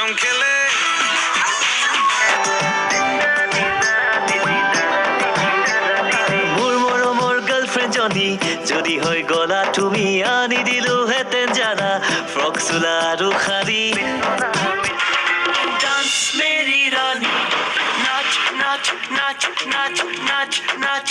রং খেলে মোৰ গাৰ্লফ্ৰেণ্ড জনী যদি হয় গলা তুমি আনি দিলো হেতেন জানা ফ্ৰক চোলা আৰু শাৰী ডান্স মেৰি ৰাণী নাচ নাচ নাচ নাচ নাচ নাচ